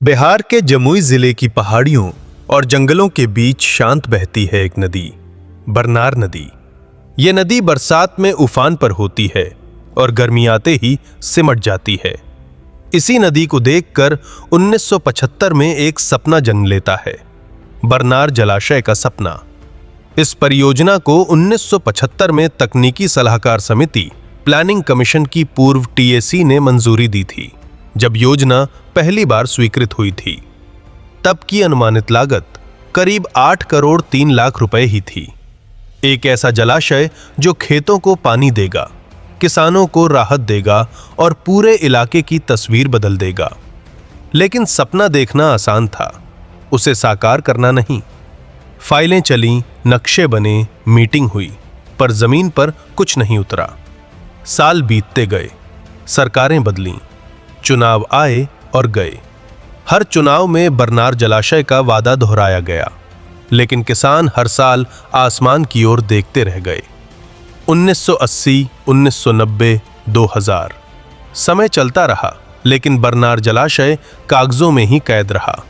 बिहार के जमुई जिले की पहाड़ियों और जंगलों के बीच शांत बहती है एक नदी, बरनार नदी। यह नदी बरसात में उफान पर होती है और गर्मी आते ही सिमट जाती है। इसी नदी को देखकर 1975 में एक सपना जन्म लेता है, बरनार जलाशय का सपना। इस परियोजना को 1975 में तकनीकी सलाहकार समिति प्लानिंग कमीशन की पूर्व टीएसी ने मंजूरी दी थी, जब योजना पहली बार स्वीकृत हुई थी। तब की अनुमानित लागत करीब 8 करोड़ 3 लाख रुपए ही थी। एक ऐसा जलाशय जो खेतों को पानी देगा, किसानों को राहत देगा और पूरे इलाके की तस्वीर बदल देगा। लेकिन सपना देखना आसान था, उसे साकार करना नहीं। फाइलें चलीं, नक्शे बने, मीटिंग हुई, पर जमीन पर कुछ नहीं उतरा। साल बीतते गए, सरकारें बदलीं, चुनाव आए और गए। हर चुनाव में बरनार जलाशय का वादा दोहराया गया, लेकिन किसान हर साल आसमान की ओर देखते रह गए। 1980, 1990, 2000 समय चलता रहा, लेकिन बरनार जलाशय कागजों में ही कैद रहा।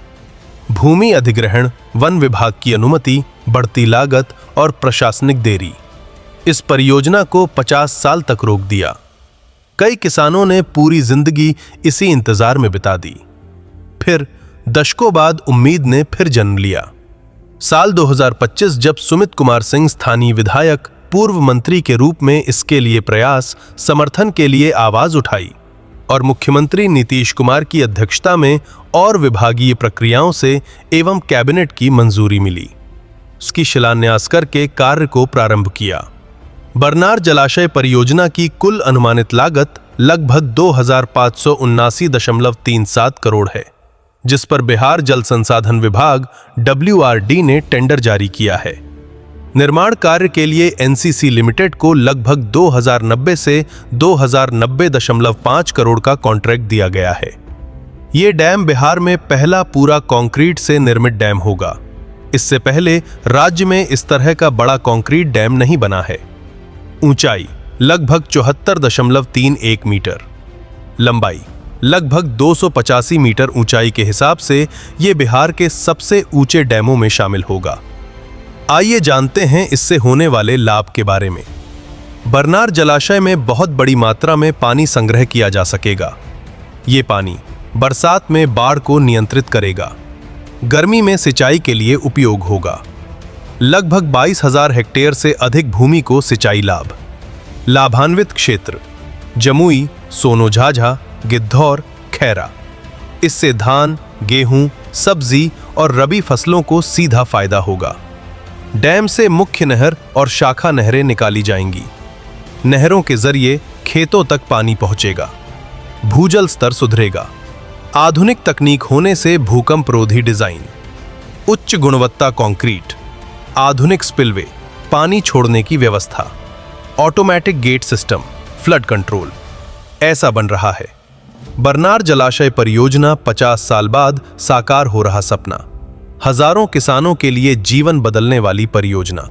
भूमि अधिग्रहण, वन विभाग की अनुमति, बढ़ती लागत और प्रशासनिक देरी इस परियोजना को 50 साल तक रोक दिया। कई किसानों ने पूरी जिंदगी इसी इंतजार में बिता दी। फिर दशकों बाद उम्मीद ने फिर जन्म लिया। साल 2025 जब सुमित कुमार सिंह स्थानीय विधायक, पूर्व मंत्री के रूप में इसके लिए प्रयास, समर्थन के लिए आवाज उठाई और मुख्यमंत्री नीतीश कुमार की अध्यक्षता में और विभागीय प्रक्रियाओं से एवं कैबिनेट की मंजूरी मिली, उसकी शिलान्यास करके कार्य को प्रारंभ किया। बरनार जलाशय परियोजना की कुल अनुमानित लागत लगभग 2579.37 करोड़ है, जिस पर बिहार जल संसाधन विभाग WRD ने टेंडर जारी किया है। निर्माण कार्य के लिए NCC लिमिटेड को लगभग 2090 से 2090.5 करोड़ का कॉन्ट्रैक्ट दिया गया है। ये डैम बिहार में पहला पूरा कंक्रीट से निर्मित डैम होगा। इससे पहले राज्य में इस तरह का बड़ा कंक्रीट डैम नहीं बना है। ऊंचाई लगभग 74.31 मीटर, लंबाई लगभग 285 मीटर ऊंचाई के हिसाब से यह बिहार के सबसे ऊंचे डैमों में शामिल होगा। आइए जानते हैं इससे होने वाले लाभ के बारे में। बरनार जलाशय में बहुत बड़ी मात्रा में पानी संग्रह किया जा सकेगा। ये पानी बरसात में बाढ़ को नियंत्रित करेगा, गर्मी में सिंचाई के लिए उपयोग होगा। लगभग 22,000 हेक्टेयर से अधिक भूमि को सिंचाई लाभ। लाभान्वित क्षेत्र जमुई, सोनोझाझा, गिद्धौर, खैरा। इससे धान, गेहूं, सब्जी और रबी फसलों को सीधा फायदा होगा। डैम से मुख्य नहर और शाखा नहरें निकाली जाएंगी। नहरों के जरिए खेतों तक पानी पहुंचेगा। भूजल स्तर सुधरेगा। आधुनिक तकनीक होने से भूकंप रोधी डिजाइन, उच्च गुणवत्ता कंक्रीट, आधुनिक स्पिलवे, पानी छोड़ने की व्यवस्था, automatic gate system, flood control, ऐसा बन रहा है। बरनार जलाशय परियोजना 50 साल बाद साकार हो रहा सपना, हजारों किसानों के लिए जीवन बदलने वाली परियोजना।